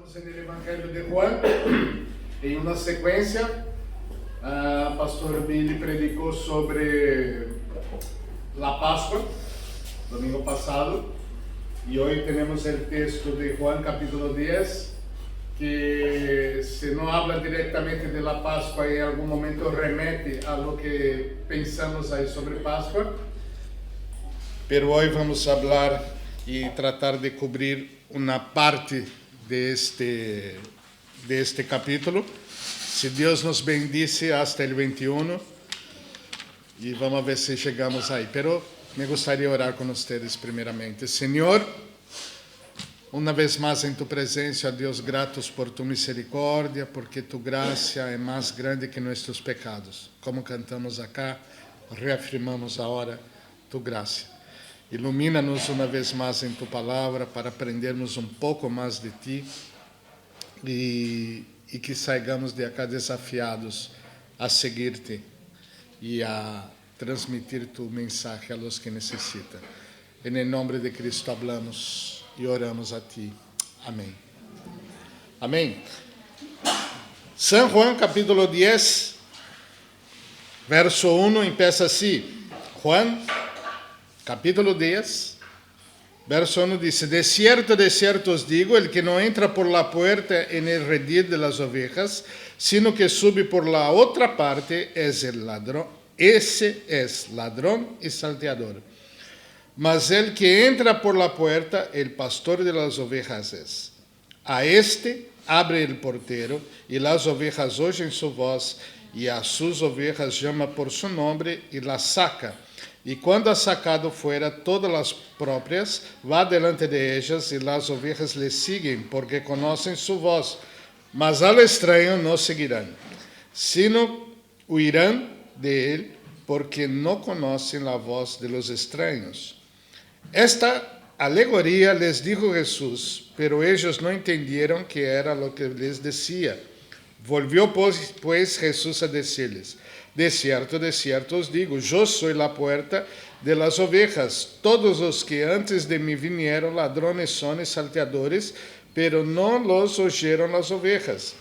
Estamos en el Evangelio de Juan. En una secuencia, Pastor Billy predicó sobre la Pascua, domingo pasado, y hoy tenemos el texto de Juan capítulo 10, que se no habla directamente de la Pascua, en algún momento remete a lo que pensamos ahí sobre Pascua, pero hoy vamos a hablar y tratar de cubrir una parte de este capítulo. Si Dios nos bendice hasta el 21, y vamos a ver si llegamos ahí. Pero me gustaría orar con ustedes primeramente. Señor, una vez más en tu presencia, Dios, gratos por tu misericordia, porque tu gracia es más grande que nuestros pecados. Como cantamos acá, reafirmamos ahora tu gracia. Ilumina-nos uma vez mais em tu palavra para aprendermos um pouco mais de ti e que saigamos de acá desafiados a seguir-te e a transmitir tu mensagem a los que necessitam. Em nome de Cristo hablamos e oramos a ti. Amém. Amém. San Juan capítulo 10, verso 1, empieza assim. Juan capítulo 10, verso 1 dice: de cierto os digo, el que no entra por la puerta en el redil de las ovejas, sino que sube por la otra parte, es el ladrón. Ese es ladrón y salteador. Mas el que entra por la puerta, el pastor de las ovejas es. A este abre el portero, y las ovejas oyen su voz, y a sus ovejas llama por su nombre, y las saca. E quando ha sacado fuera todas as próprias, vá delante de ellas, e las ovejas le siguen, porque conocen su voz. Mas al extraño no seguirán, sino huirán de él, porque no conocen la voz de los extraños. Esta alegoría les dijo Jesús, pero ellos no entendieron que era lo que les decía. Volvió pues Jesús a decirles: de cierto os digo, yo soy la puerta de las ovejas. Todos los que antes de mí vinieron, ladrones son y salteadores, pero no los oyeron las ovejas.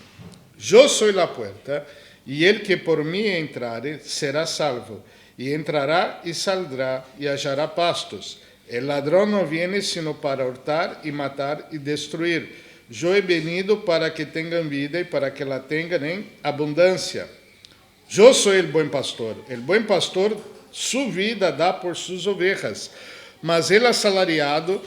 Yo soy la puerta, y el que por mí entrare será salvo, y entrará y saldrá y hallará pastos. El ladrón no viene sino para hurtar y matar y destruir. Yo he venido para que tengan vida y para que la tengan en abundancia. Yo soy el buen pastor. El buen pastor su vida da por sus ovejas. Mas el asalariado,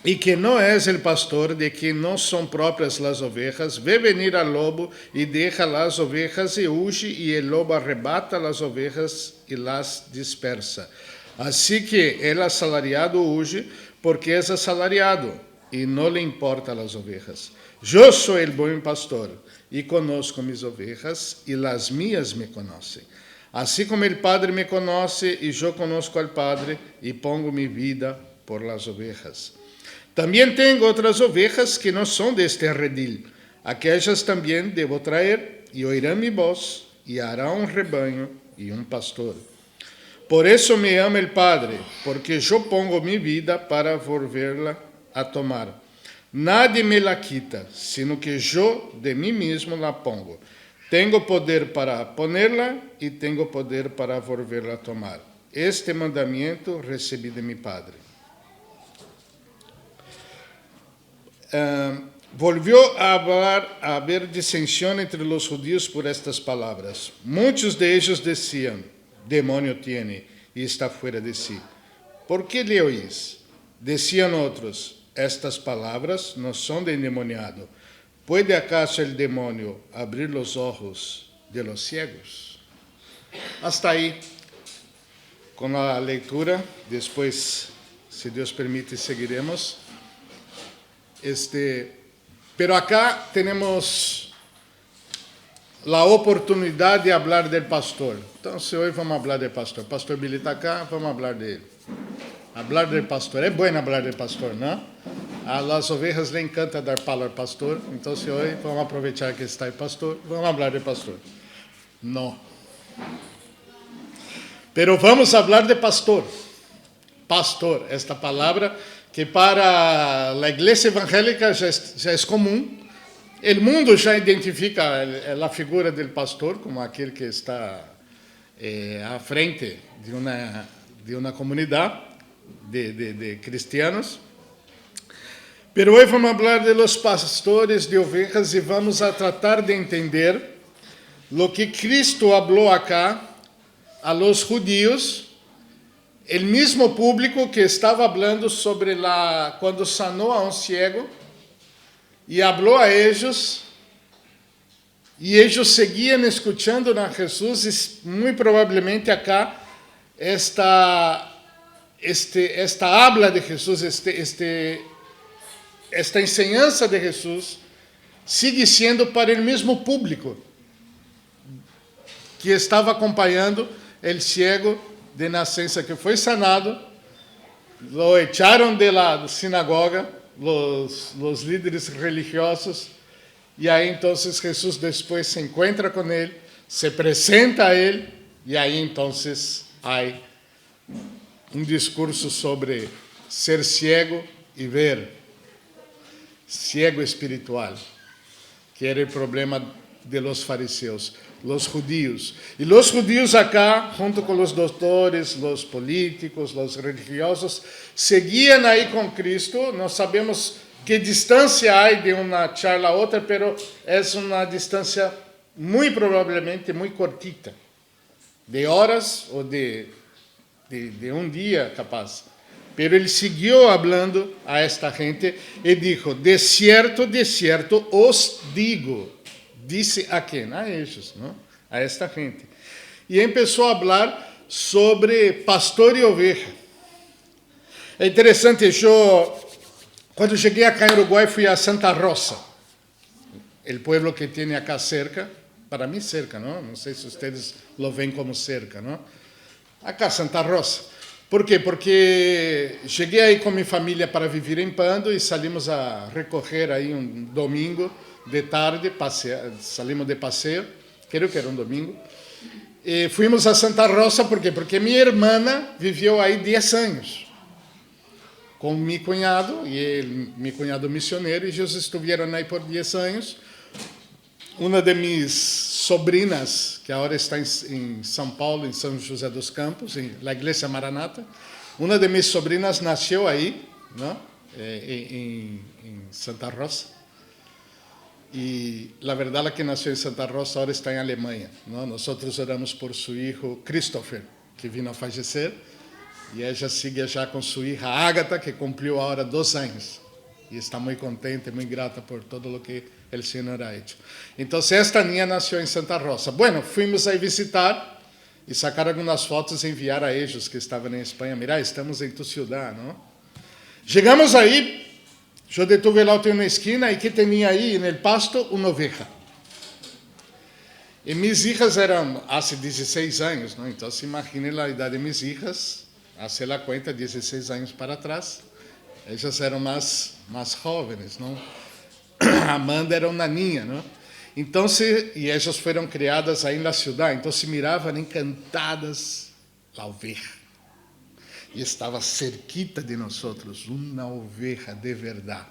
y que no es el pastor, de quien no son propias las ovejas, ve venir al lobo y deja las ovejas y huye, y el lobo arrebata las ovejas y las dispersa. Así que el asalariado huye porque es asalariado y no le importa las ovejas. Yo soy el buen pastor y conozco mis ovejas, y las mías me conocen. Así como el Padre me conoce, y yo conozco al Padre, y pongo mi vida por las ovejas. También tengo otras ovejas que no son de este redil. Aquellas también debo traer, y oirán mi voz, y hará un rebaño y un pastor. Por eso me ama el Padre, porque yo pongo mi vida para volverla a tomar. Nadie me la quita, sino que yo de mí mismo la pongo. Tengo poder para ponerla y tengo poder para volverla a tomar. Este mandamiento recibí de mi Padre. Volvió a haber disensión entre los judíos por estas palabras. Muchos de ellos decían: demonio tiene y está fuera de sí. ¿Por qué le oís? Decían otros: estas palabras no son de endemoniado. ¿Puede acaso el demonio abrir los ojos de los ciegos? Hasta ahí con la lectura. Después, si Dios permite, seguiremos. Pero acá tenemos la oportunidad de hablar del pastor. Entonces hoy vamos a hablar del pastor. Pastor Billy está acá, vamos a hablar de él. Hablar del pastor. É bueno hablar del pastor, ¿no? A las ovejas le encanta dar palo al pastor. Entonces hoy vamos a aprovechar que está el pastor. Vamos a hablar del pastor. No. Pero vamos a hablar de pastor. Pastor, esta palavra que para a igreja evangélica já é comum, O mundo já identifica a figura do pastor como aquele que está à frente de uma comunidade de cristianos. Pero hoy vamos a hablar de los pastores de ovejas y vamos a tratar de entender lo que Cristo habló acá a los judíos, el mismo público que estaba hablando sobre cuando sanó a un ciego y habló a ellos y ellos seguían escuchando a Jesús y muy probablemente acá esta habla de Jesús, esta enseñanza de Jesús sigue siendo para el mismo público que estaba acompañando el ciego de nascença que foi sanado, lo echaron de la sinagoga, los líderes religiosos, y ahí entonces Jesús después se encuentra con él, se presenta a él, y ahí entonces hay un discurso sobre ser ciego y ver. Ciego espiritual, que era el problema de los fariseos, los judíos. Y los judíos acá, junto con los doctores, los políticos, los religiosos, seguían ahí con Cristo. No sabemos qué distancia hay de una charla a otra, pero es una distancia muy probablemente muy cortita, de horas o de un día capaz. Pero ele siguió hablando a esta gente e dijo, de cierto, os digo. Disse a quem? A eles, não? A esta gente. E começou a falar sobre pastor e oveja. É interessante, quando cheguei acá em Uruguai, fui a Santa Rosa, o pueblo que tem acá cerca, para mim cerca, não? Não sei se vocês lo veem como cerca, não? Acá, Santa Rosa. Por quê? Porque cheguei aí com minha família para viver em Pando e saímos a recorrer aí um domingo de tarde, saímos de passeio, creio que era um domingo, e fomos a Santa Rosa, por quê? Porque minha irmã viveu aí 10 anos com meu cunhado, e meu cunhado missionário, e eles estiveram aí por 10 anos. Uma de minhas sobrinas, que agora está em São Paulo, em São José dos Campos, na Igreja Maranata, uma de minhas sobrinas nasceu aí, não? Em Santa Rosa. E a verdade é que nasceu em Santa Rosa, agora está em Alemanha. Não? Nós oramos por seu filho Christopher, que vino a falecer, e ela sigue já com sua filha Ágata, que cumpriu agora 2 anos. E está muito contente, muito grata por todo o que o Senhor ha hecho. Então, esta niña nasceu em Santa Rosa. Bueno, fuimos a visitar e sacar algumas fotos e enviar a eles que estavam em Espanha. Mira, estamos em tu cidade, não? Chegamos aí, eu detuve lá na esquina e que tinha aí no pasto uma oveja. E minhas filhas eram há 16 anos, não? Então, se imaginem a idade de minhas filhas, hace la cuenta 16 anos para trás. Elas eram mais jovens, não? Amanda era uma niña, não? Então, e elas foram criadas aí na cidade, então se miravam encantadas a oveja. E estava cerquita de nós, uma oveja de verdade.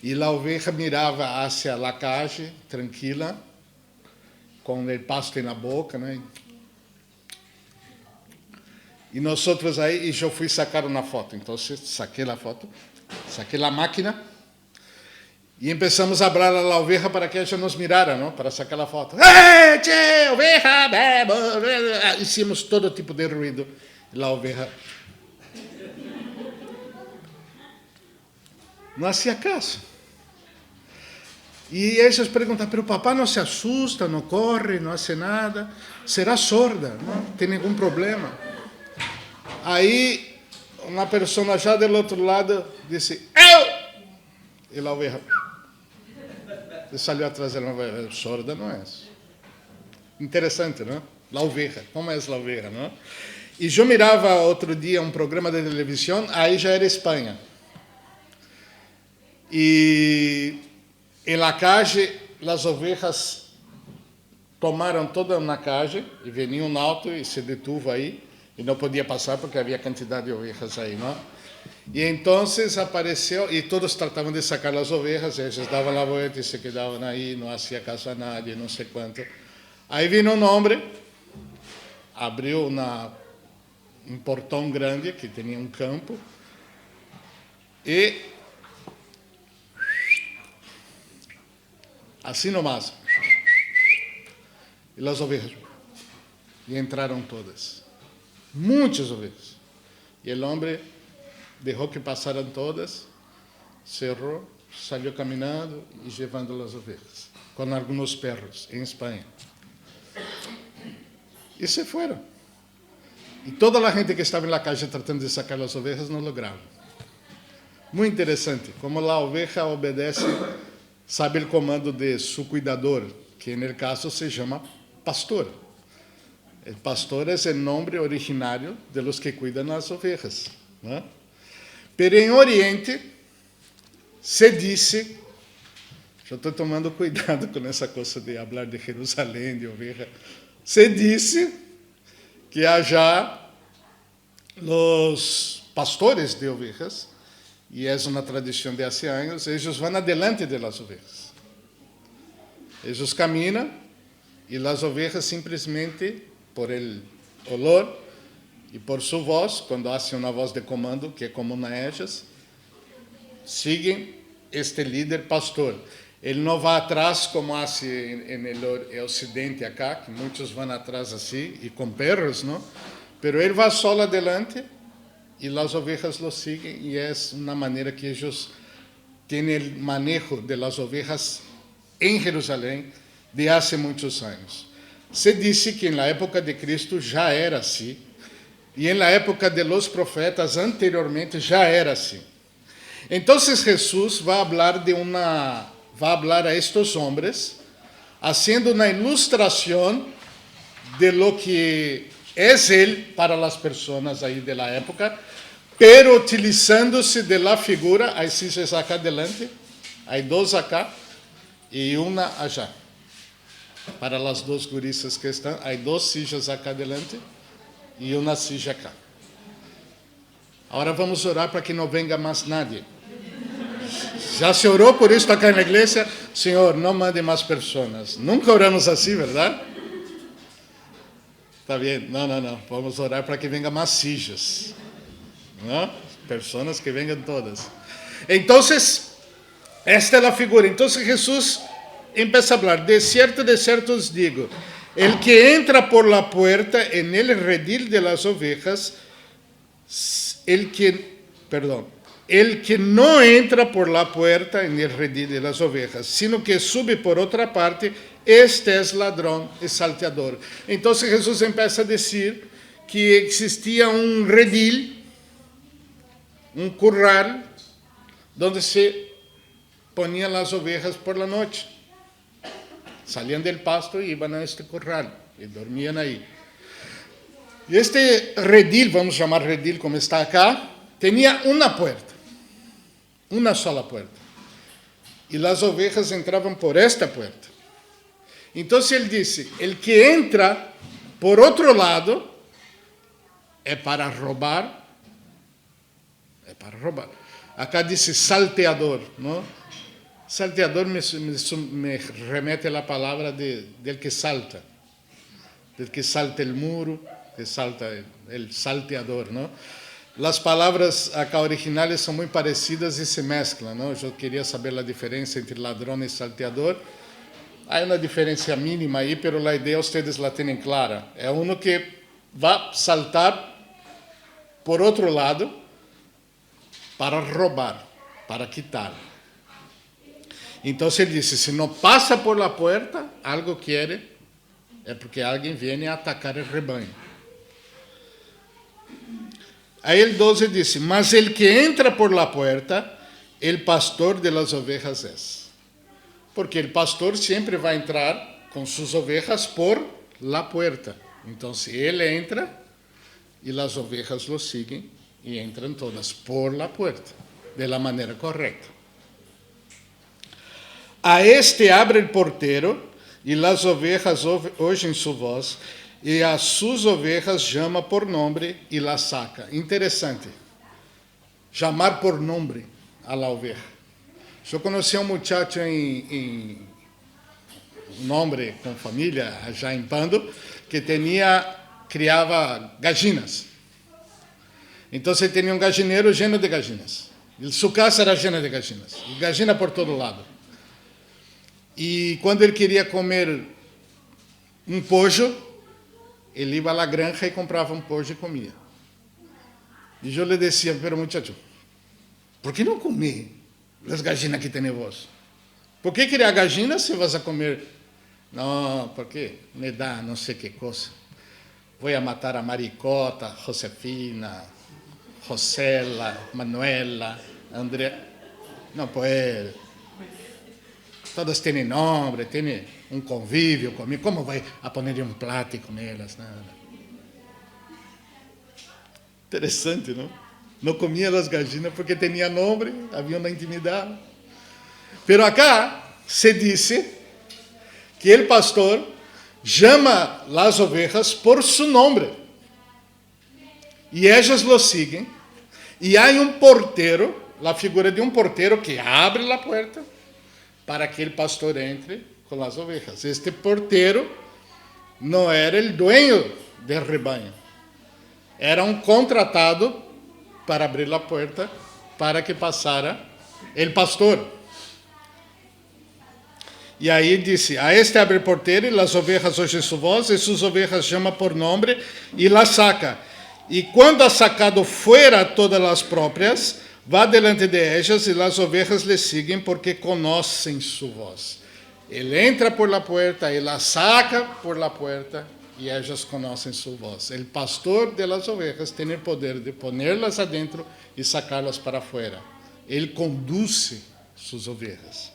E a oveja mirava hacia a calle, tranquila, com o pasto na boca, né? E nós aí, e eu fui sacar uma foto. Então, saquei a foto, saquei a máquina, e começamos a falar a oveja para que ela nos mirara, não? Para sacar a foto. ¡Eh, che, oveja! Hicimos todo tipo de ruído. A oveja não hacía caso. E eles perguntam, pero papá não se assusta, não corre, não hace nada, será sorda, não tem nenhum problema. Aí, uma pessoa já do outro lado disse, eu! E a oveja saiu atrás dela, sorda não é. Interessante, não? A oveja, como é a oveja, não? E eu mirava outro dia um programa de televisão, aí já era Espanha. E na calle, as ovejas tomaram toda uma calle e vinha um auto e se detuvo aí e não podia passar porque havia quantidade de ovejas aí, não? E então apareceu, e todos tratavam de sacar as ovelhas, eles davam a volta e se quedavam aí, não hacía caso a nadie, não sei quanto. Aí vino um homem, abriu um portão grande que tinha um campo, e assim nomás, e as ovelhas, e entraram todas, muitas ovelhas. E o homem deixou que passaram todas, cerrou, saiu caminhando e levando as ovelhas, com alguns perros, em Espanha. E se foram. E toda a gente que estava na calle tratando de sacar as ovelhas não logravam. Muito interessante, como a oveja obedece, sabe o comando de seu cuidador, que no caso se chama pastor. O pastor é o nome originário de los que cuidam as ovelhas, ¿no? Pero em Oriente se disse, eu estou tomando cuidado com essa coisa de falar de Jerusalém, de oveja, se disse que allá os pastores de ovejas, e é uma tradição de há anos, eles vão adelante de las ovejas. Eles caminham e as ovejas simplesmente, por el olor e por sua voz, quando fazem uma voz de comando, que é comum a elas, seguem este líder pastor. Ele não vai atrás como faz no ocidente acá, que muitos vão atrás assim, e com perros, não? Pero ele vai só adelante, e as ovejas lo seguem, e é uma maneira que eles têm o manejo de las ovejas em Jerusalém de há muitos anos. Se disse que na época de Cristo já era assim, e na época de los profetas anteriormente já era assim. Então Jesus vai falar a estes homens, haciendo uma ilustração de lo que é ele para as pessoas aí de la época, pero utilizando-se de la figura, aí sillas acá adelante, aí dois acá e uma allá. Para as duas gurisas que estão, aí duas sillas acá adelante e uma silla acá. Agora vamos orar para que não venha mais nadie. Já se orou por isso acá na igreja? Senhor, não mande mais pessoas. Nunca oramos assim, verdade? Está bem? Não. Vamos orar para que venham mais sillas. ¿No? Personas que vengan todas. Entonces, esta es la figura. Entonces Jesús empieza a hablar. De cierto os digo, el que entra por la puerta en el redil de las ovejas, el que no entra por la puerta en el redil de las ovejas, sino que sube por otra parte, este es ladrón y salteador. Entonces Jesús empieza a decir que existía un redil, un curral, donde se ponían las ovejas por la noche. Salían del pasto y iban a este curral y dormían ahí. Y este redil, vamos a llamar redil como está acá, tenía una puerta, una sola puerta. Y las ovejas entraban por esta puerta. Entonces él dice, el que entra por otro lado es para robar. Acá dice salteador, ¿no? Salteador me remete a la palabra del que salta el muro, que salta el salteador, ¿no? Las palabras acá originales son muy parecidas y se mezclan, ¿no? Yo quería saber la diferencia entre ladrón y salteador. Hay una diferencia mínima ahí, pero la idea ustedes la tienen clara. Es uno que va a saltar por otro lado para roubar, para quitar. Então ele disse, se não passa por la puerta, algo quiere, é porque alguém vem a atacar o rebanho. Aí el 12 disse, mas el que entra por la puerta, el pastor de las ovejas es. Porque el pastor sempre vai entrar com suas ovejas por la puerta. Então ele entra e as ovejas lo siguen y entran todas por la puerta, de la manera correcta. A este abre el portero y las ovejas oyen su voz y a sus ovejas llama por nombre y las saca. Interessante. chamar por nome a la oveja. Eu conheci um muchacho em um homem com família, já em Pando, que criava gallinas. Então, ele tinha um gallineiro lleno de gallinas. E sua casa era llena de gallinas. E gallina por todo lado. E quando ele queria comer um pollo, ele ia à granja e comprava um pollo e comia. E eu lhe dizia, pero muchacho, por que não comer as gallinas que tem vos? Por que criar gallinas se vas a comer? Não, porque me dá não sei que coisa. Vou a matar a Maricota, Josefina, Rosela, Manuela, Andrea. Não pode. Todas têm nome, têm um convívio comigo. Como vai a poner um prato e comê-las? Interessante, não? Não comia as gallinas porque tinha nome, havia uma intimidade. Pero acá se disse que o pastor chama as ovejas por su nome. E elas lo siguen. E há um porteiro, a figura de um porteiro que abre a porta para que o pastor entre com as ovejas. Este porteiro não era o dueño do rebanho. Era um contratado para abrir a porta para que passara o pastor. E aí disse, a este abre el porteiro e as ovejas oyen su voz e sus ovejas chama por nome e las saca. E quando ha sacado fuera todas as propias, va delante de ellas e as ovejas le siguen porque conocen su voz. Ele entra por la puerta e las saca por la puerta e ellas conocen su voz. El pastor de las ovejas tem o poder de ponerlas adentro e sacarlas para afuera. Ele conduce sus ovejas.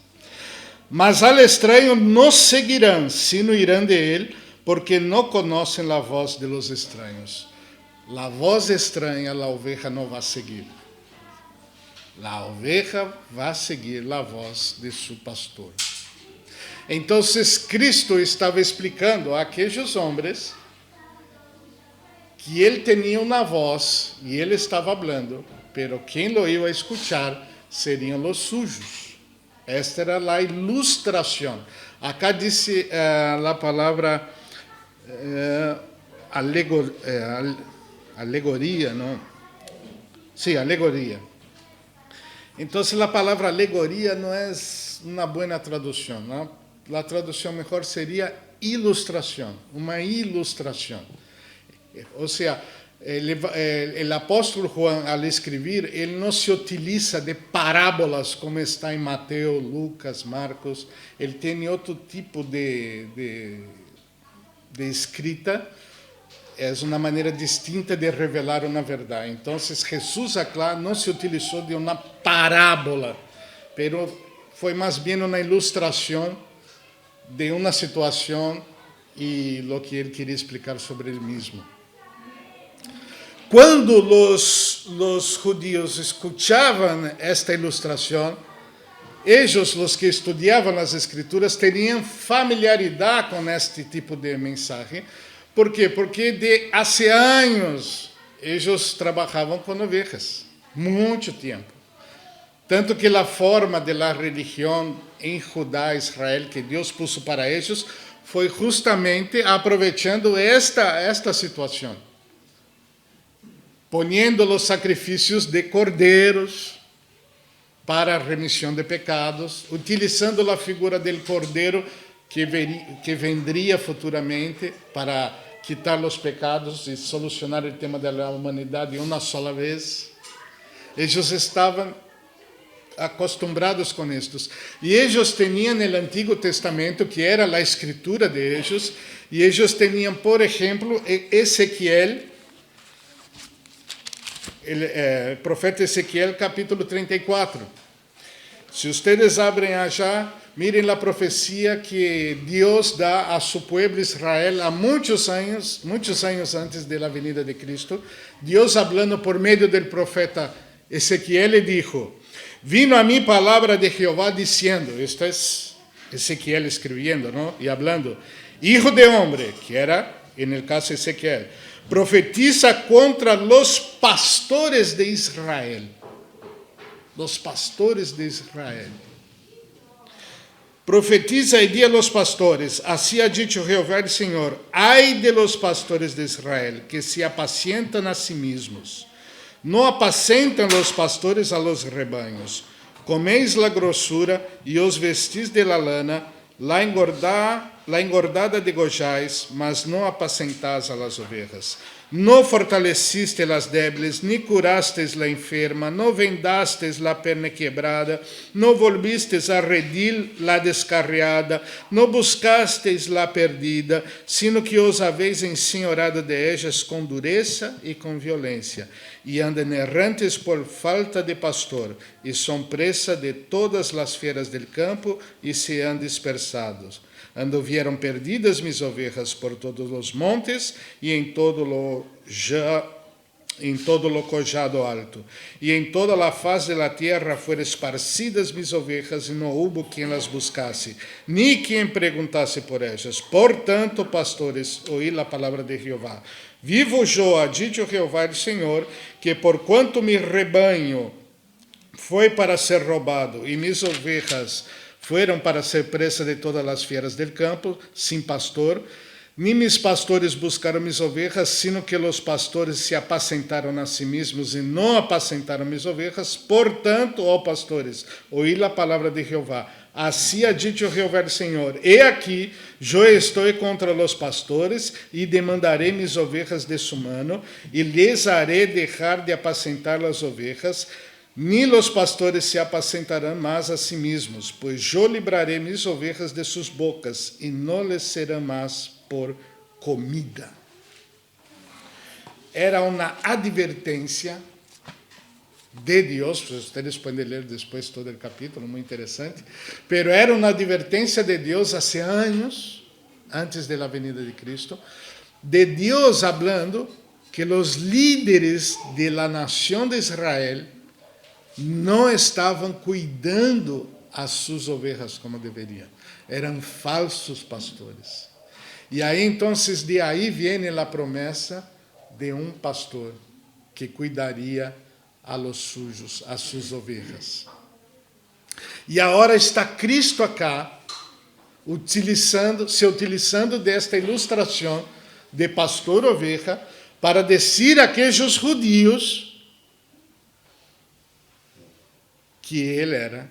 Mas al extraño no seguirán, sino irán de él, porque no conocen la voz de los extraños. La voz extraña la oveja no va a seguir. La oveja va a seguir la voz de su pastor. Entonces Cristo estava explicando a aqueles homens que ele tinha uma voz e ele estava falando, pero quem lo iba a escuchar seriam os sujos. Esta era a ilustração. Acá disse a palavra alegoria, não? Sim, alegoria. Então, a palavra alegoria não é uma boa tradução, não? A tradução melhor seria ilustração, uma ilustração. Ou seja, o apóstolo Juan, al escrever, ele não se utiliza de parábolas como está em Mateus, Lucas, Marcos. Ele tem outro tipo de escrita. É uma maneira distinta de revelar uma verdade. Então, Jesus, claro, não se utilizou de uma parábola, mas foi mais bem uma ilustração de uma situação e o que ele queria explicar sobre ele mesmo. Quando os judíos escutavam esta ilustração, eles, os que estudavam as Escrituras, tinham familiaridade com este tipo de mensagem. Por quê? Porque de há anos eles trabalhavam com ovelhas, muito tempo. Tanto que a forma da religião em Judá, Israel, que Deus puso para eles, foi justamente aproveitando esta situação. Poniendo os sacrifícios de cordeiros para a remissão de pecados, utilizando a figura do cordeiro que vendria futuramente para quitar os pecados e solucionar o tema da humanidade uma sola vez. Eles estavam acostumbrados com estes. E eles tinham no Antigo Testamento, que era a escritura de eles, e eles tinham, por exemplo, Ezequiel, o profeta Ezequiel, capítulo 34. Se vocês abrem allá, miren a profecia que Deus dá a su pueblo Israel há muitos anos antes da venida de Cristo. Deus, hablando por meio do profeta Ezequiel, dijo: Vino a mim palavra de Jeová diciendo, esto es Ezequiel escribiendo, ¿no? Y hablando, hijo de hombre, que era en el caso Ezequiel, profetiza contra los pastores de Israel. los pastores de Israel. Profetiza y di a los pastores, así ha dicho Jehová el Señor, ay de los pastores de Israel, que se apacientan a sí mismos. No apacentan los pastores a los rebaños. Coméis la grosura y os vestís de la lana, la engordada degolláis, mas no apacentáis a las ovejas. No fortaleciste las débiles, ni curasteis la enferma, no vendasteis la perna quebrada, no volvisteis a redil la descarriada, no buscasteis la perdida, sino que os habéis ensenhorado de ellas com dureza e com violência, e andam errantes por falta de pastor, e são presa de todas as feras del campo, e se han dispersados. Anduvieron perdidas mis ovejas por todos los montes y en todo lo collado alto. Y en toda la faz de la tierra fueron esparcidas mis ovejas y no hubo quien las buscase, ni quien preguntase por ellas. Por tanto, pastores, oí la palabra de Jehová. Vivo yo, ha dicho Jehová el Señor, que por cuanto mi rebaño foi para ser roubado e mis ovejas fueron para ser presa de todas las fieras del campo, sin pastor, ni mis pastores buscaron mis ovejas, sino que los pastores se apacentaron a sí mismos y no apacentaron mis ovejas. Por tanto, ó pastores, oí la palabra de Jehová. Así ha dicho Jehová el Señor, he aquí, yo estoy contra los pastores y demandaré mis ovejas de su mano y les haré dejar de apacentar las ovejas. Ni los pastores se apacentarán más a sí mismos, pues yo libraré mis ovejas de sus bocas y no les serán más por comida. Era una advertencia de Dios, pues ustedes pueden leer después todo el capítulo, muy interesante, pero era una advertencia de Dios hace años, antes de la venida de Cristo, de Dios hablando que los líderes de la nación de Israel não estavam cuidando as suas ovelhas como deveriam. Eram falsos pastores. E aí, então, de aí vem a promessa de um pastor que cuidaria a los sujos, a suas ovelhas. E agora está Cristo acá, se utilizando desta ilustração de pastor oveja, para dizer àqueles judeus que ele era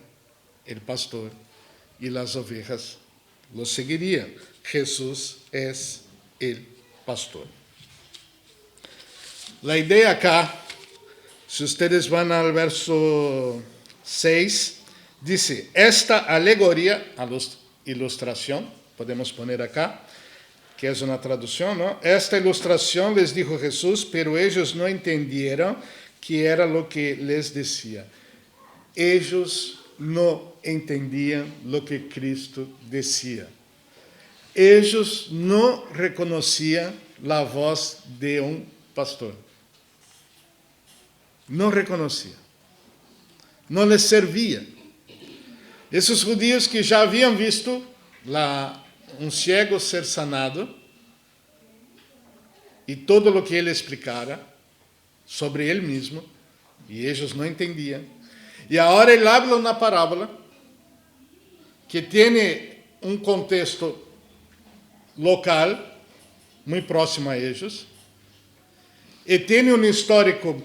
o pastor e as ovejas lo seguiriam. Jesus é o pastor. A ideia acá, se vocês vão ao verso 6, diz: esta alegoria, a ilustração, podemos poner acá, que é uma tradução, não? Esta ilustração les dijo Jesús, pero ellos não entenderam que era lo que les decía. Eles não entendiam o que Cristo dizia. Eles não reconheciam a voz de um pastor. Não reconheciam. Não les servia. Esses judeus que já haviam visto um cego ser sanado e todo o que ele explicara sobre ele mesmo, e eles não entendiam. E agora ele habla uma parábola que tem um contexto local, muito próximo a eles, e tem um histórico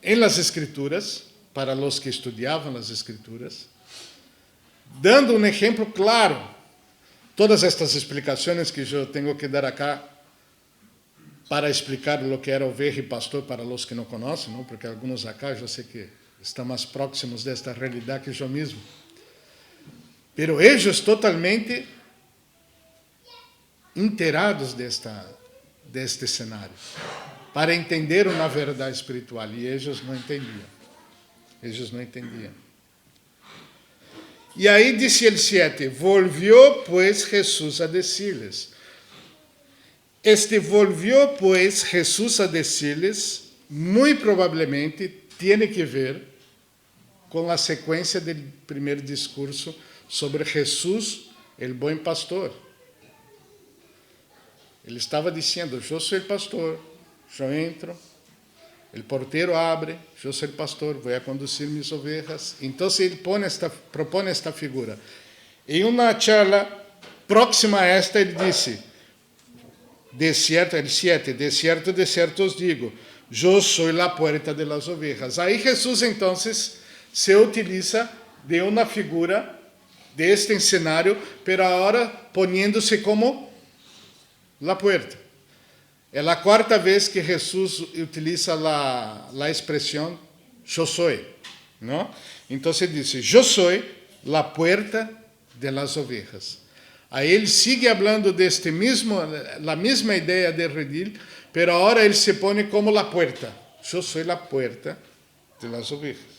em las Escrituras, para os que estudavam as Escrituras, dando um exemplo claro. Todas estas explicações que eu tenho que dar acá para explicar o que era oveja e pastor para os que não conhecem, não? Porque alguns acá eu sei que estão mais próximos desta realidade que eu mesmo. Pero eles totalmente inteirados deste cenário, para entender uma verdade espiritual, e eles não entendiam. Eles não entendiam. E aí disse el 7, volvió pues Jesús a decirles. Este volvió pues Jesús a decirles, muy probablemente tiene que ver com a sequência do primeiro discurso sobre Jesús, el buen pastor. Ele estava dizendo, eu sou o pastor, eu entro, o porteiro abre, eu sou o pastor, vou a conduzir mis ovejas. Então ele propõe esta figura. Em uma charla próxima a esta, ele disse, de cierto os digo, eu sou a puerta de las ovejas. Aí Jesus, então, se utiliza de uma figura de este cenário, pero agora poniéndose como la puerta. É a quarta vez que Jesus utiliza a expressão yo soy, ¿no? Então ele diz, yo soy la puerta de las ovejas. Aí ele sigue falando deste mesmo, la mesma ideia de redil, pero agora ele se põe como la puerta. Yo soy la puerta de las ovejas.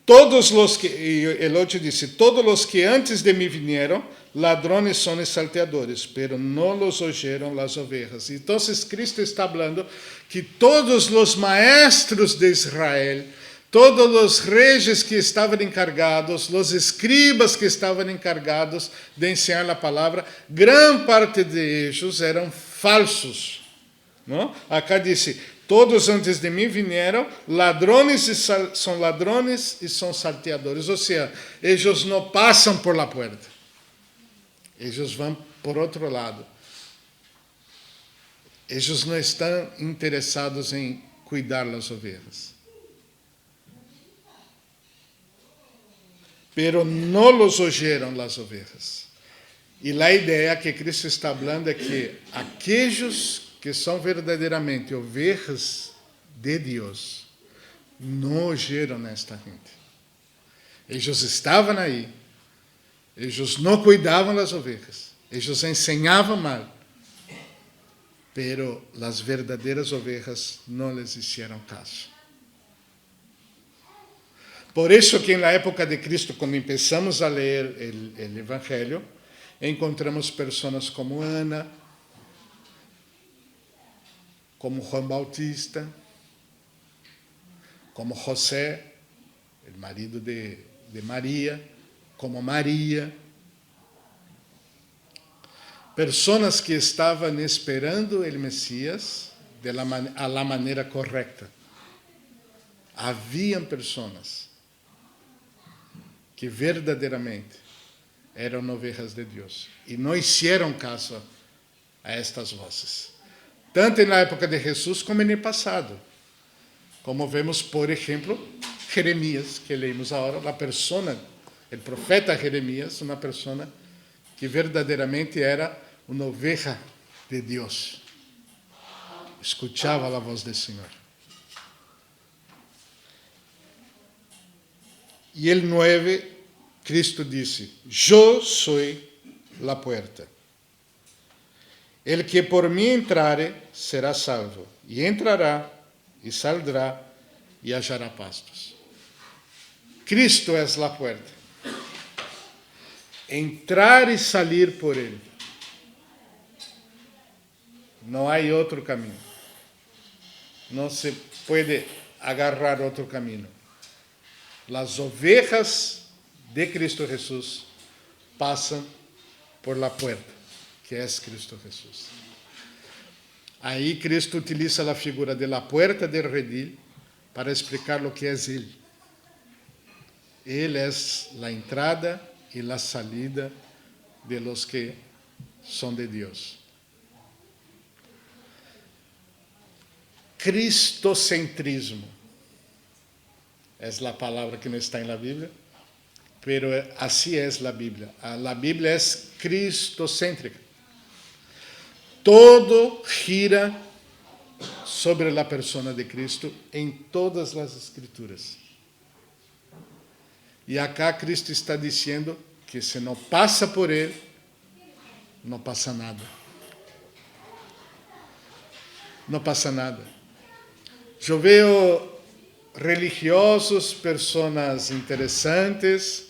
Todos los que, y el 8 dice, todos los que antes de mí vinieron, ladrones son y salteadores, pero no los oyeron las ovejas. Entonces Cristo está hablando que todos los maestros de Israel, todos los reyes que estaban encargados, los escribas que estaban encargados de enseñar la palabra, gran parte de ellos eran falsos, ¿no? Acá dice, todos antes de mim vieram, ladrones e são salteadores. Ou seja, eles não passam por la puerta. Eles vão por outro lado. Eles não estão interessados em cuidar das ovelhas. Pero não los oyeron las ovejas. E a ideia que Cristo está falando é que aqueles que são verdadeiramente ovelhas de Deus, não oyeron esta gente. Eles estavam aí, eles não cuidavam das ovelhas, eles ensinavam mal, pero as verdadeiras ovelhas não lhes hicieron caso. Por isso que na época de Cristo, quando começamos a ler o Evangelho, encontramos pessoas como Ana, como Juan Bautista, como José, o marido de Maria, como Maria. Pessoas que estavam esperando o Messias de la maneira correta. Haviam pessoas que verdadeiramente eram ovelhas de Deus e não hicieron caso a estas vozes. Tanto na época de Jesus como no passado. Como vemos, por exemplo, Jeremias, que leímos agora, a persona, o profeta Jeremias, uma pessoa que verdadeiramente era uma oveja de Deus. Escuchava a voz do Senhor. E el 9, Cristo disse, yo soy la puerta. El que por mim entrare será salvo, e entrará, e saldrá, e achará pastos. Cristo é a puerta. Entrar e sair por ele. Não há outro caminho. Não se pode agarrar outro caminho. As ovejas de Cristo Jesus passam por la puerta, que é Cristo Jesus. Aí Cristo utiliza a figura de la puerta del redil para explicar o que é Ele. Ele é a entrada e a salida de los que são de Deus. Cristocentrismo é a palavra que não está na Bíblia, pero assim é a Bíblia. A Bíblia é cristocêntrica. Todo gira sobre a persona de Cristo em todas as Escrituras. E acá Cristo está dizendo que se não passa por Ele, não passa nada. Não passa nada. Eu vejo religiosos, pessoas interessantes,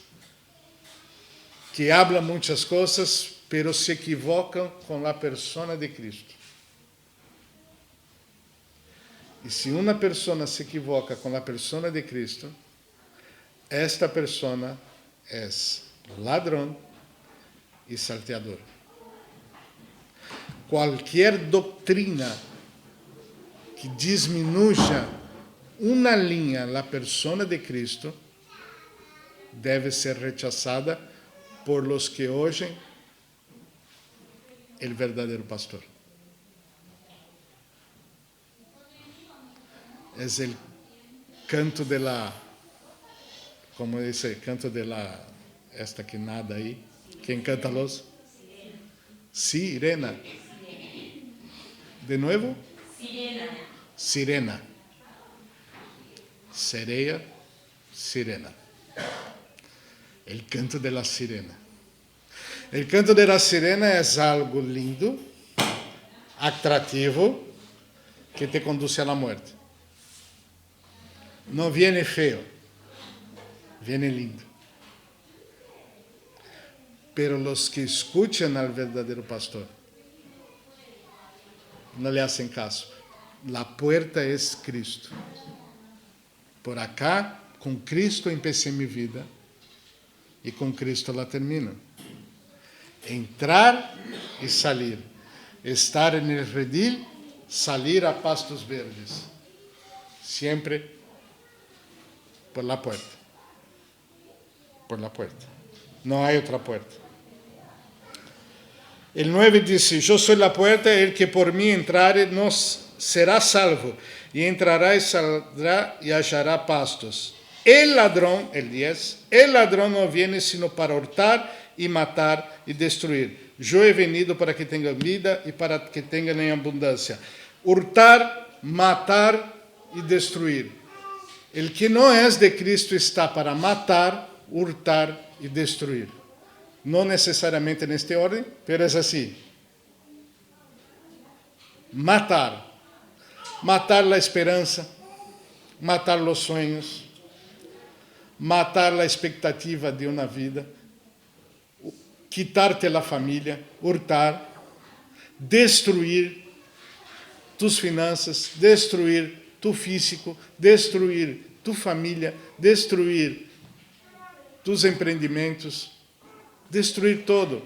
que hablam muitas coisas, pero se equivocam com a persona de Cristo. E se uma pessoa se equivoca com a persona de Cristo, esta persona é ladrão e salteador. Qualquer doutrina que disminuya uma linha a persona de Cristo, deve ser rechazada por los que oyen el verdadero pastor. Es el canto de la, como dice, canto de la, esta que nada ahí. ¿Quién canta los? Sirena. ¿De nuevo? Sirena. Sereia, sirena. El canto de la sirena. El canto de la sirena es algo lindo, atractivo, que te conduce a la muerte. No viene feo, viene lindo. Pero los que escuchan al verdadero pastor no le hacen caso. La puerta es Cristo. Por acá, com Cristo empecé mi vida e com Cristo la termino. Entrar e salir. Estar en el redil, salir a pastos verdes. Siempre por la puerta. Por la puerta. No hay otra puerta. El 9 dice, yo soy la puerta, el que por mí entrare no será salvo, y entrará y saldrá y hallará pastos. El ladrón, el 10, el ladrón no viene sino para hurtar y matar y destruir. Yo he venido para que tengan vida y para que tengan en abundancia. Hurtar, matar y destruir. El que no es de Cristo está para matar, hurtar y destruir. No necesariamente en este orden, pero es así. Matar. Matar la esperanza, matar los sueños, matar la expectativa de una vida, quitarte la familia, hurtar, destruir tus finanzas, destruir tu físico, destruir tu familia, destruir tus empreendimentos, destruir todo.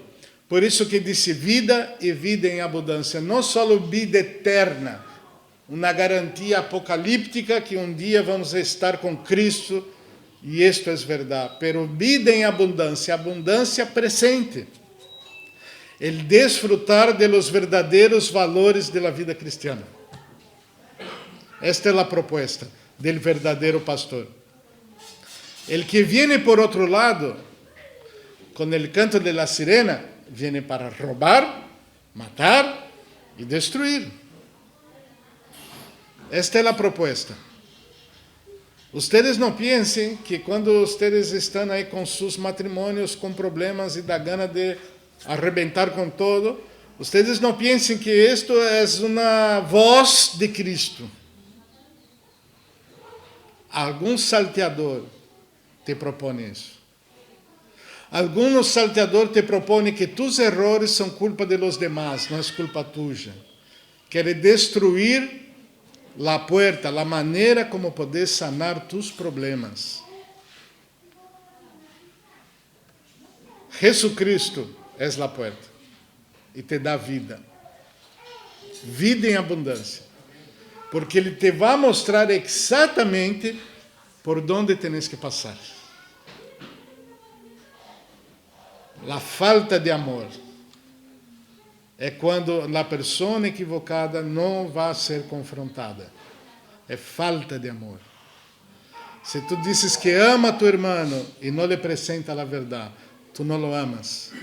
Por isso que disse vida e vida em abundância, não só vida eterna, uma garantia apocalíptica que um dia vamos estar com Cristo, e isto é verdade, pero vida em abundância, abundância presente, el desfrutar de los verdadeiros valores de la vida cristiana. Esta é a proposta del verdadeiro pastor. El que viene por outro lado, com el canto de la sirena, viene para roubar, matar e destruir. Esta é a proposta. Ustedes não pensem que quando ustedes estão aí com seus matrimônios com problemas e dá gana de arrebentar com todo, ustedes não pensem que isto é uma voz de Cristo. Algum salteador te propõe isso. Alguns salteadores te propõem que tus errores são culpa de los demás, não é culpa tuya. Quer destruir a puerta, a maneira como podes sanar tus problemas. Jesucristo é a puerta e te dá vida. Vida em abundância. Porque Ele te vai mostrar exatamente por onde tens que passar. A falta de amor é quando a pessoa equivocada não vai ser confrontada. É falta de amor. Se tu dizes que ama a tu irmão e não lhe apresenta a verdade, tu não o amas.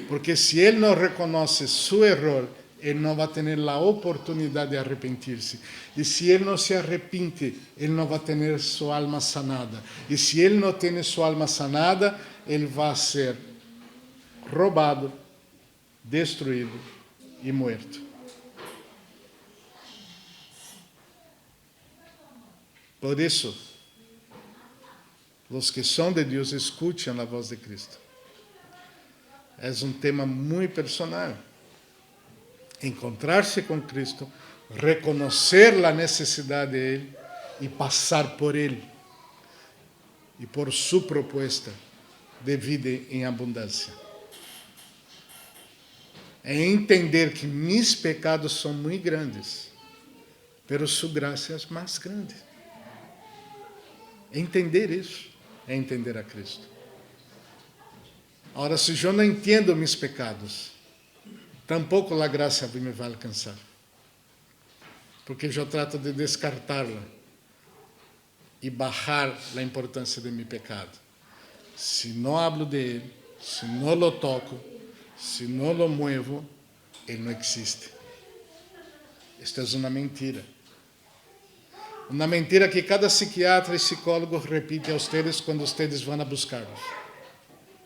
Porque se ele não reconhece seu erro, ele não vai ter a oportunidade de arrepentir-se. E se ele não se arrepende, ele não vai ter sua alma sanada. E se ele não tem sua alma sanada, ele vai ser roubado, destruído e morto. Por isso, os que são de Deus escutam a voz de Cristo. É tema muito personal. Encontrar-se com Cristo, reconhecer a necessidade de Ele e passar por Ele e por sua proposta de vida em abundância. É entender que meus pecados são muito grandes pero su gracia es más grande. Entender isso é entender a Cristo. Agora, se eu não entendo mis pecados, tampouco a graça me vai alcançar. Porque eu trato de descartá-la e bajar a importância de meu pecado. Se não hablo de ele, se não lo toco, se não lo muevo, ele não existe. Esta é uma mentira. Uma mentira que cada psiquiatra e psicólogo repite a vocês quando vocês vão a buscá-los.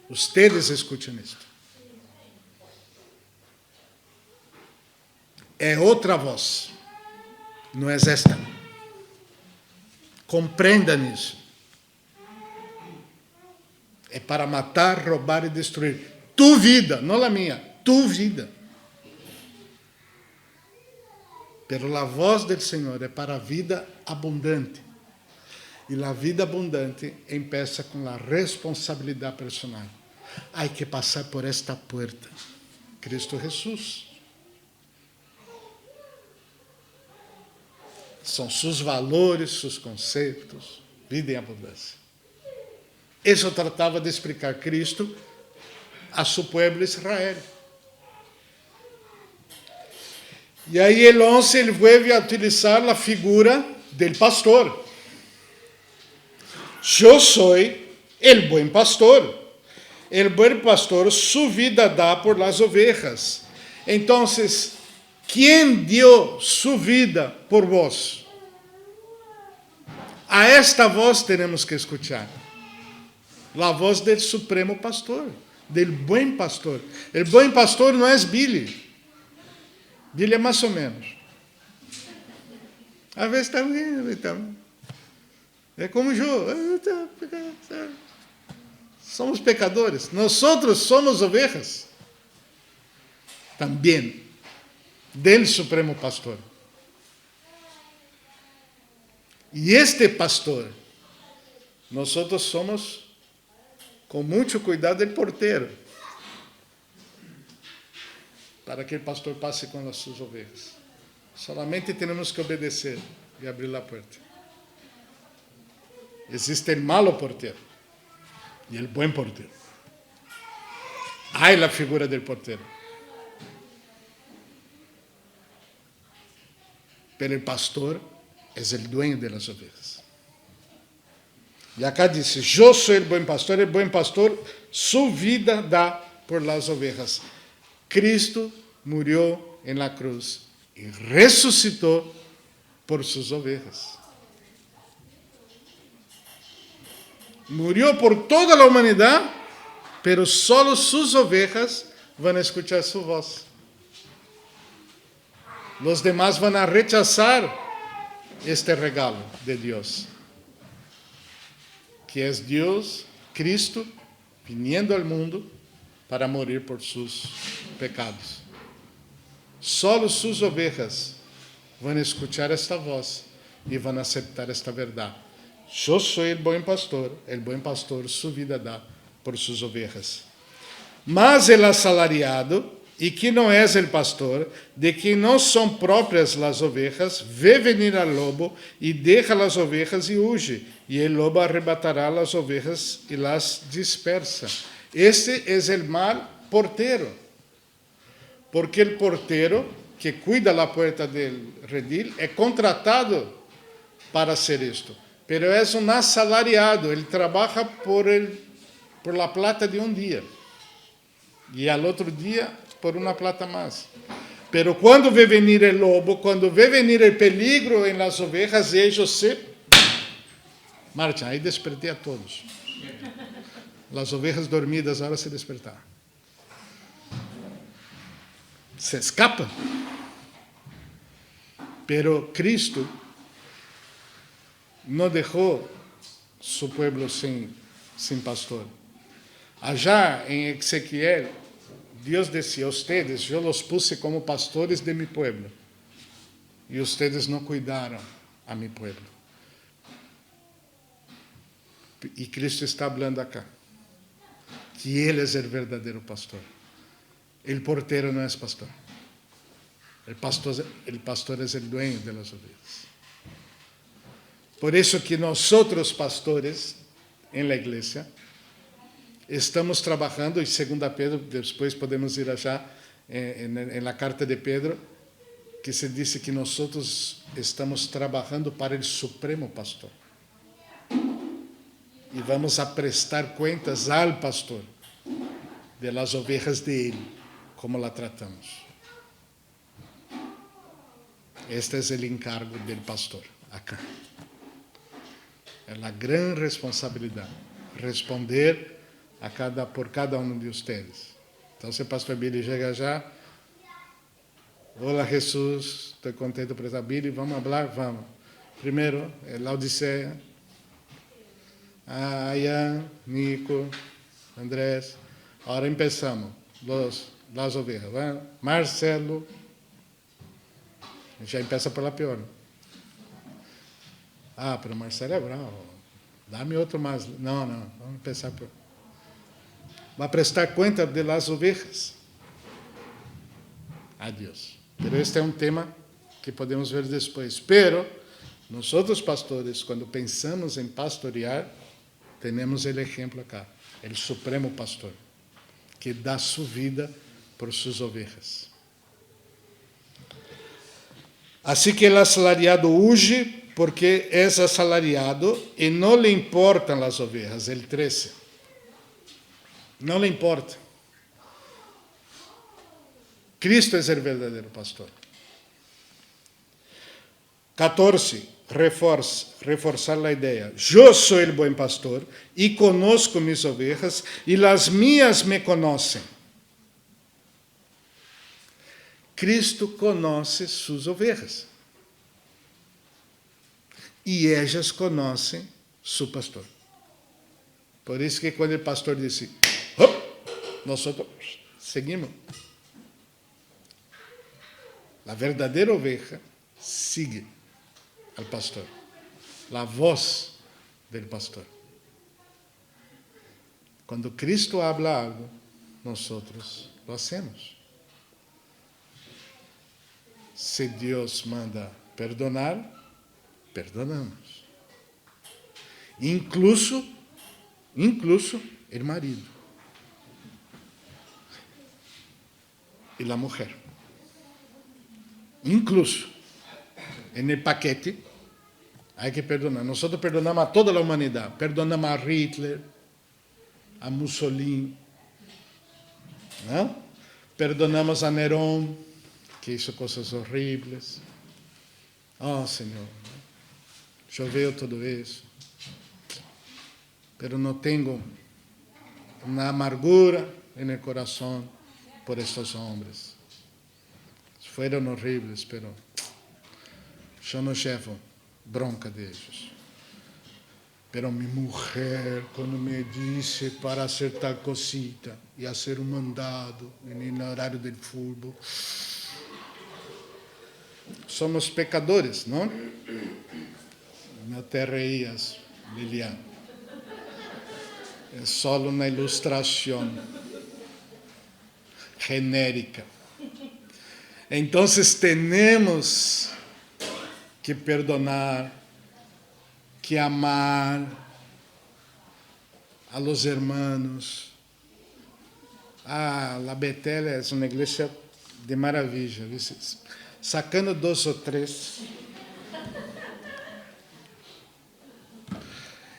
Vocês escutam isto. É outra voz. Não é esta. Compreendam isso. É para matar, roubar e destruir. Tu vida, não a minha. Tu vida. Pero a voz do Senhor é para a vida abundante. E a vida abundante empieza com a responsabilidade personal. Há que passar por esta puerta. Cristo Jesus. São seus valores, seus conceitos, vida em abundância. Isso tratava de explicar Cristo a seu povo Israel. E aí, el 11, ele vuelve a utilizar a figura del pastor. Eu sou el buen pastor. El buen pastor su vida dá por las ovejas. Então, quem deu su vida por vós? A esta voz temos que escuchar. A voz del supremo pastor, del buen pastor. El buen pastor não é Billy. Billy é mais ou menos. Às vezes está bem, está bem. É como Jô. Somos pecadores. Nós somos ovejas. Também. Del Supremo Pastor. E este pastor, nós somos, com muito cuidado, el porteiro. Para que o pastor passe com as suas ovelhas. Solamente temos que obedecer e abrir a porta. Existe o malo porteiro e o bom porteiro. Há a figura do porteiro. Pero o pastor é o dueño de las ovelhas. E acá diz: eu sou o bom pastor, sua vida dá por las ovelhas. Cristo murió en la cruz y resucitó por sus ovejas. Murió por toda la humanidad, pero solo sus ovejas van a escuchar su voz. Los demás van a rechazar este regalo de Dios, que es Dios, Cristo, viniendo al mundo para morir por sus pecados. Solo sus ovejas vão escuchar esta voz e vão aceitar esta verdade. Eu sou o bom pastor sua vida dá por suas ovejas. Mas el assalariado, e que não é o pastor, de que não são próprias as ovejas, vê venir al lobo e deixa as ovejas e huye, e el lobo arrebatará as ovejas e las dispersa. Este é o mal porteiro, porque o porteiro que cuida a porta do redil é contratado para ser isto, pero é um assalariado, ele trabalha por la plata de um dia, e al outro dia por uma plata mais. Pero quando vê venir o lobo, quando vê venir o peligro em las ovejas, eles se marcham. Aí despertei a todos. As ovejas dormidas agora se despertaram. Se escapam. Pero Cristo não deixou seu povo sem pastor. Allá em Ezequiel, Deus dizia: "Ustedes, eu los puse como pastores de mi pueblo, e ustedes não cuidaram a mi pueblo." E Cristo está falando acá, que Ele é o verdadeiro pastor. O porteiro não é pastor. El pastor es el dueño de las ovejas. Por eso que nosotros, pastores, en la iglesia, estamos trabajando, y 2 Pedro, después podemos ir allá en la carta de Pedro, que se dice que nosotros estamos trabajando para el supremo pastor. Y vamos a prestar cuentas al pastor de las ovejas de él, como la tratamos. Este es el encargo del pastor acá. Es la gran responsabilidad, responder por cada uno de ustedes. Entonces el pastor Billy llega allá. Hola Jesús, estoy contento por estar. Billy, vamos a hablar, vamos. Primero, la Odisea. Ayan, Nico, Andrés. Ahora empezamos, las ovejas. ¿Verdad? Marcelo. Já empieza por la peor. Pero Marcelo é bravo. Dá-me outro mais. Não, vamos pensar por... Vai prestar conta de las ovejas. Adiós. Pero este é um tema que podemos ver depois. Pero, nós outros pastores, quando pensamos em pastorear, temos o exemplo acá. O supremo pastor, que dá sua vida por suas ovejas. Assim que o assalariado huye porque é assalariado e não lhe importam as ovejas. El 13. Não lhe importa. Cristo é o verdadeiro pastor. 14. Reforçar a ideia. Eu sou o bom pastor e conosco mis ovejas e as minhas me conhecem. Cristo conhece suas ovejas. E elas conhecem seu pastor. Por isso que quando o pastor disse, nós seguimos. A verdadeira oveja sigue al pastor. A voz del pastor. Quando Cristo habla algo, nós lo hacemos. Se Deus manda perdonar, perdonamos. Incluso o marido e a mulher. Incluso en el paquete hay que perdonar. Nosotros perdonamos a toda la humanidad. Perdonamos a Hitler, a Mussolini, ¿no? Perdonamos a Nerón, que hizo cosas horribles. Oh, Señor, yo veo todo eso, pero no tengo una amargura en el corazón por estos hombres. Fueron horribles, pero yo no llevo bronca de ellos. Pero mi mujer, cuando me dice para hacer tal cosita y hacer un mandado en el horario del fútbol, somos pecadores, ¿no? No te reías, Lilian. Es solo una ilustración genérica. Entonces tenemos que perdonar, que amar a los hermanos. La Betel es una iglesia de maravilla, sacando 2 o 3.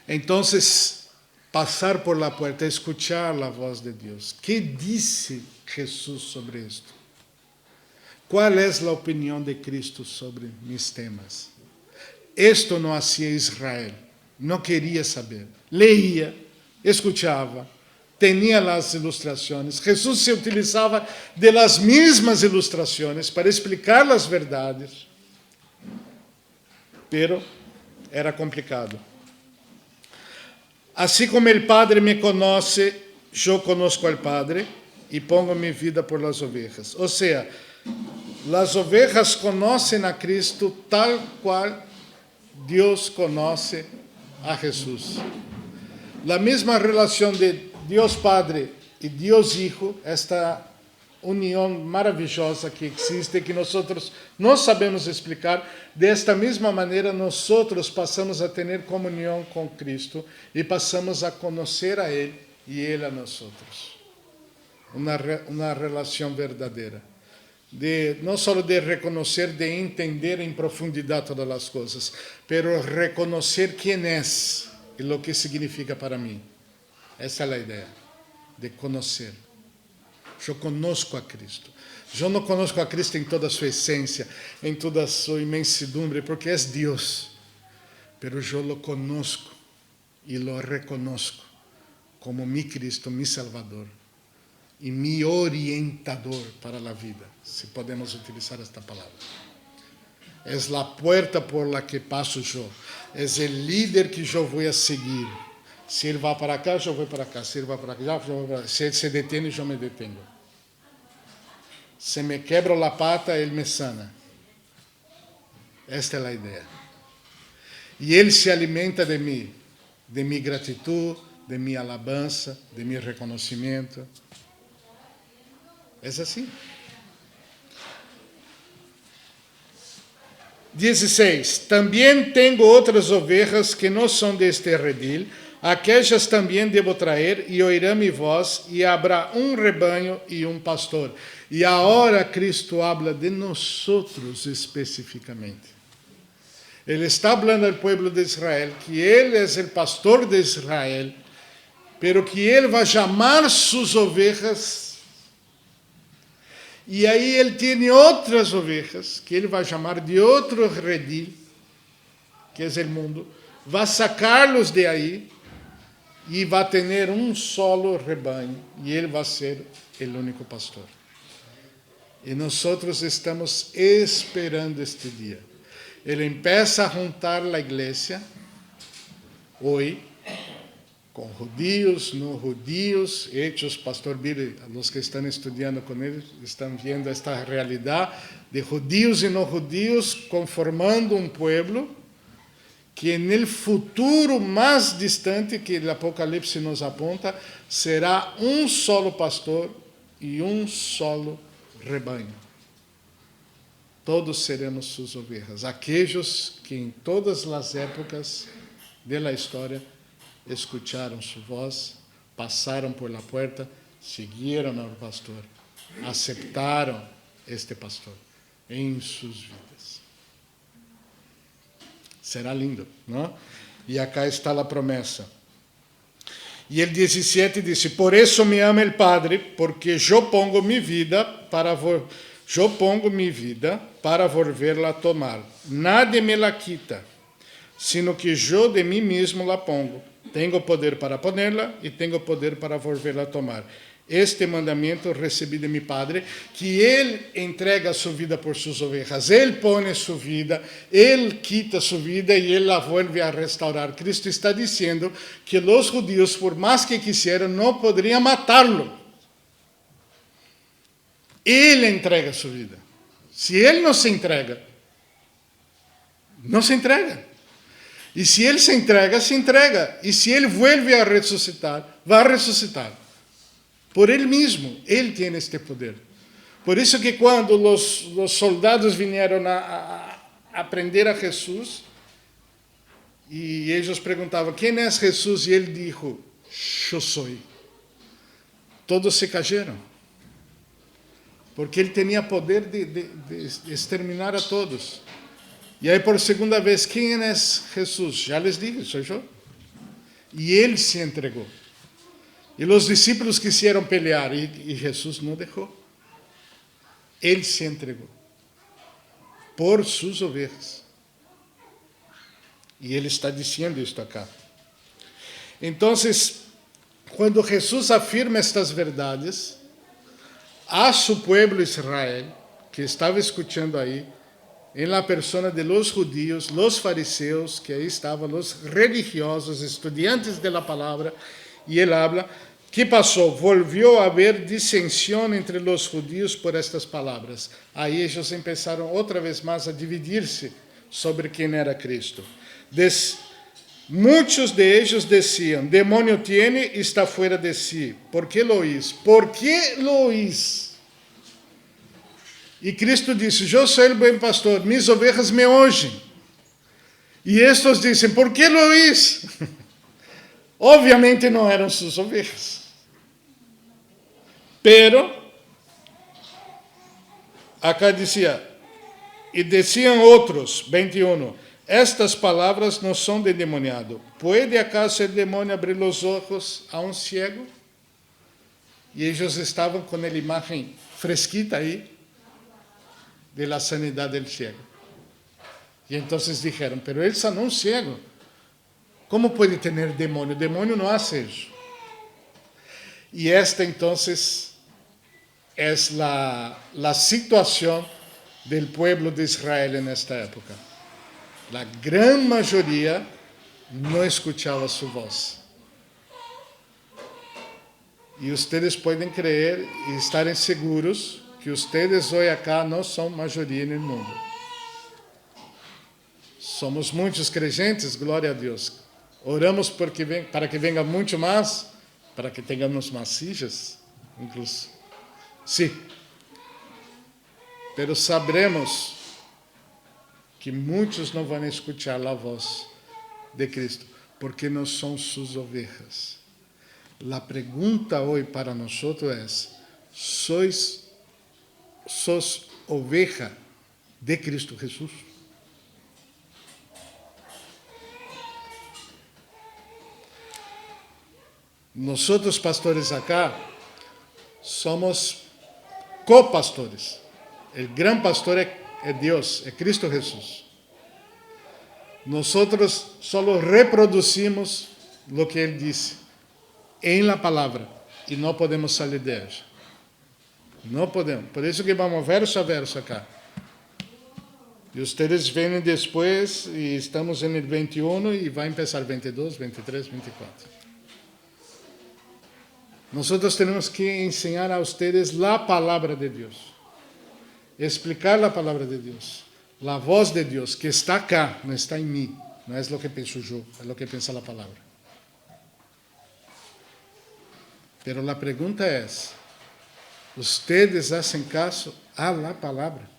Entonces, pasar por la puerta, escuchar la voz de Dios. ¿Qué dice Jesús sobre esto? ¿Cuál es la opinión de Cristo sobre mis temas? Esto no hacía Israel, no quería saber. Leía, escuchaba, tenía las ilustraciones. Jesús se utilizaba de las mismas ilustraciones para explicar las verdades, pero era complicado. Así como el Padre me conoce, yo conozco al Padre y pongo mi vida por las ovejas. O sea, las ovejas conocen a Cristo tal cual Dios conoce a Jesús. La misma relación de Dios Padre y Dios Hijo está união maravilhosa que existe, que nós não sabemos explicar. Desta mesma maneira, nós passamos a ter comunhão com Cristo e passamos a conhecer a Ele e Ele a nós. Uma relação verdadeira. Não só de reconhecer, de entender em profundidade todas as coisas, mas reconhecer quem é e o que significa para mim. Essa é a ideia, de conhecer. Eu conosco a Cristo. Eu não conosco a Cristo em toda a sua essência, em toda a sua imensidumbre, porque é Deus. Mas eu o conosco e o reconozco como mi Cristo, mi Salvador e mi orientador para a vida, se podemos utilizar esta palavra. É a porta por la que passo eu. É o líder que eu vou a seguir. Se ele vai para cá, eu vou para cá. Se ele vai para cá, eu vou para cá. Se ele se detém, eu me detenho. Se me quebro a pata, ele me sana. Esta é a ideia. E ele se alimenta de mim, de minha gratidão, de minha alabança, de meu reconhecimento. É assim. 16. Também tenho outras ovelhas que não são deste redil, aquelas também devo trazer, e oirão minha voz, e haverá rebanho e pastor. E agora Cristo habla de nós especificamente. Ele está falando ao povo de Israel, que Ele é o pastor de Israel, pero que Ele vai chamar suas ovelhas. E aí Ele tem outras ovelhas, que Ele vai chamar de outro redil, que é o mundo, vai sacá-los de aí, e vai ter solo rebanho, e Ele vai ser o único pastor. E nós estamos esperando este dia. Ele empieza a juntar a igreja, hoje, com judios, não judios, hechos, pastor Billy, os que estão estudando com ele, estão vendo esta realidade de judios e não judios conformando povo que no futuro mais distante, que o Apocalipse nos aponta, será solo pastor e solo rebanho. Todos seremos suas ovelhas, aqueles que em todas as épocas da história escucharam sua voz, passaram por la puerta, seguiram ao pastor, aceitaram este pastor em suas vidas. Será lindo, não? E acá está a promessa. E el 17 diz: por isso me ama el Padre, porque eu pongo minha vida para volverla a tomar. Nadie me la quita, sino que eu de mim mesmo la pongo. Tenho poder para ponerla e tenho poder para volverla a tomar. Este mandamento recebi de meu Padre, que Ele entrega sua vida por suas ovelhas. Ele põe sua vida, Ele quita sua vida e Ele la vuelve a restaurar. Cristo está dizendo que os judíos, por mais que quisieran, não poderiam matá-lo. Ele entrega sua vida. Se Ele não se entrega, não se entrega. E se Ele se entrega, se entrega. E se Ele vuelve a ressuscitar, vai ressuscitar. Por Ele mesmo, Ele tem este poder. Por isso que quando os soldados vieram a prender a Jesus, e eles perguntavam, quem é Jesus? E Ele dijo, eu sou. Todos se cayeron. Porque Ele tinha poder de exterminar a todos. E aí, por segunda vez, quem é Jesus? Já les dije, sou eu. E Ele se entregou. E os discípulos quiseram pelear, e Jesus não deixou. Ele se entregou. Por suas ovelhas. E Ele está dizendo isto acá. Então, quando Jesus afirma estas verdades, a su pueblo Israel, que estava escutando aí, em la persona de los judíos, los fariseus, que aí estavam, los religiosos, estudiantes de la palavra, e ele habla, que passou? Volvió a haver dissensão entre los judíos por estas palavras. Aí eles começaram outra vez mais a dividir-se sobre quem era Cristo. Muitos de eles diziam, demônio tiene, está fuera de si. ¿Por qué lo oís? ¿Por qué lo oís? E Cristo disse, eu sou o bom pastor, mis ovejas me oyen. E estes dizem, ¿por que lo oís? Obviamente não eram suas ovejas. Pero, acá dizia, e diziam outros, 21, estas palavras não são de endemoniado. ¿Puede acaso el demonio abrir os ojos a um ciego? E eles estavam com a imagem fresquita aí, de la sanidad del ciego. Y entonces dijeron, pero él sanó un ciego. ¿Cómo puede tener demonio? El demonio no hace eso. Y esta entonces es la situación del pueblo de Israel en esta época. La gran mayoría no escuchaba su voz. Y ustedes pueden creer y estar seguros que ustedes hoy acá no son mayoría en el mundo. Somos muitos creyentes, glória a Deus. Oramos para que venga muito mais, para que tenhamos mais sillas, incluso. Sim. Pero sabremos que muitos não vão escutar a voz de Cristo, porque não são suas ovejas. A pergunta hoje para nós é: sos oveja de Cristo Jesus? Nós, pastores acá, somos copastores. O grande pastor é Deus, é Cristo Jesus. Nós só reproduzimos o que Ele disse em la palavra e não podemos sair de ela. Não podemos. Por isso que vamos verso a verso acá. E vocês vêm depois e estamos no 21 e vai começar 22, 23, 24. Nós temos que ensinar a vocês a palavra de Deus, explicar a palavra de Deus, a voz de Deus que está acá, não está em mim, não é o que penso eu, é o que pensa a palavra. Pero a pergunta é: vocês fazem caso a la palavra?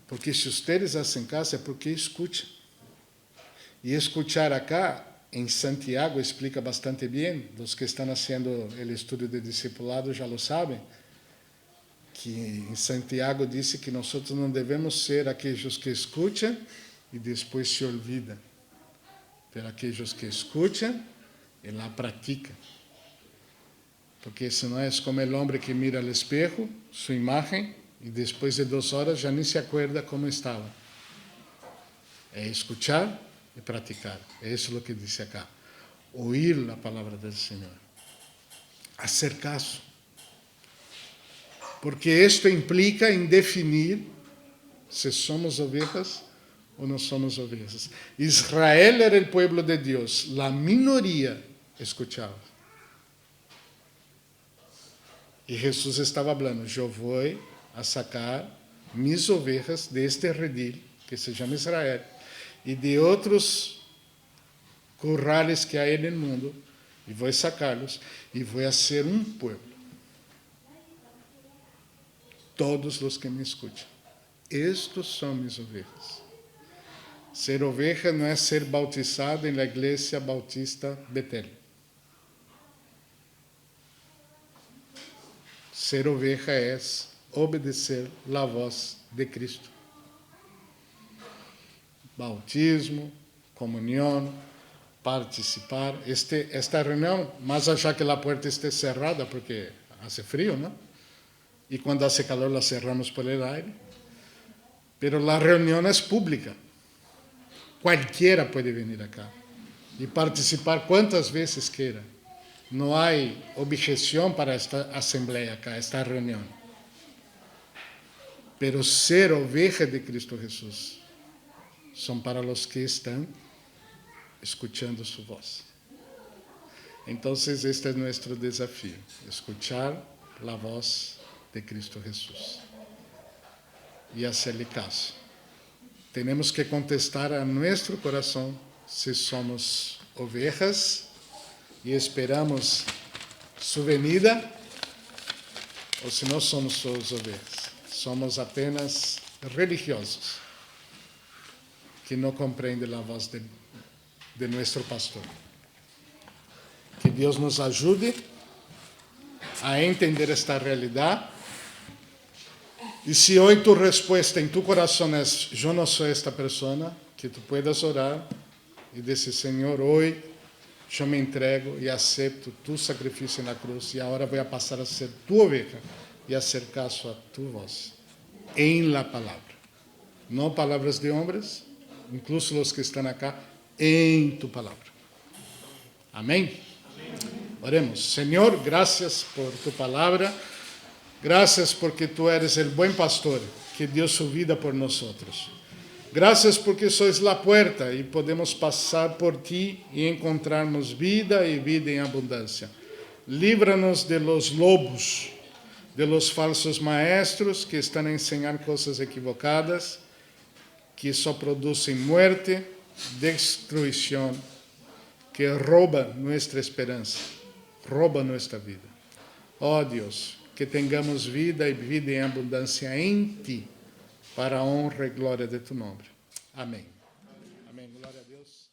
Porque se vocês fazem caso é porque escutam. E escutar acá, em Santiago, explica bastante bem, os que estão fazendo o estudo de discipulado já lo sabem, que em Santiago diz que nós não devemos ser aqueles que escutam e depois se olvidam, mas aqueles que escutam e lá praticam. Porque senão é como o homem que mira ao espejo, sua imagem, e depois de 2 horas já nem se acuerda como estava. É escutar e praticar. É isso que diz acá. Oír a palavra do Senhor. Hacer caso. Porque isto implica em definir se somos ovejas ou não somos ovejas. Israel era o povo de Deus. A minoria escutava. E Jesus estava falando, eu vou a sacar mis ovejas deste redil, que se chama Israel, e de outros currales que há no mundo, e vou sacá-los, e vou ser um povo. Todos os que me escutam. Estes são mis ovejas. Ser oveja não é ser bautizado na Igreja Bautista Betel. Ser oveja é obedecer a voz de Cristo. Bautismo, comunhão, participar. Esta reunião, mais allá que a porta esteja cerrada, porque hace frio, não? E quando hace calor, la cerramos por el aire. Pero la reunión es pública. Cualquiera puede venir acá y participar cuantas veces quiera. No hay objeción para esta asamblea acá, esta reunión. Pero ser oveja de Cristo Jesús son para los que están escuchando su voz. Entonces, este es nuestro desafío, escuchar la voz de Cristo Jesús y hacerle caso. Tenemos que contestar a nuestro corazón si somos ovejas y esperamos su venida o si no somos sus ovejas. somos apenas religiosos que não compreendem a voz de nosso pastor. Que Deus nos ajude a entender esta realidade. E se hoje tu resposta em tu coração é: eu não sou esta pessoa, que tu puedas orar e dizer: Senhor, hoje eu me entrego e aceito tu sacrifício na cruz, e agora vou passar a ser tu oveja e a hacer caso a tu voz, em la palavra. Não palavras de homens, incluso os que estão acá, em tu palavra. Amém? Oremos. Senhor, graças por tu palavra. Graças porque tu eres o bom pastor que deu sua vida por nós. Graças porque sois la puerta e podemos passar por ti e encontrarmos vida e vida em abundância. Livra-nos de los lobos, de los falsos maestros que estão a ensinar coisas equivocadas, que só produzem muerte, destruição, que rouba nossa esperança, rouba nossa vida. Oh Deus, que tenhamos vida e vida em abundância em ti, para a honra e glória de tu nome. Amém. Amém. Glória a Deus.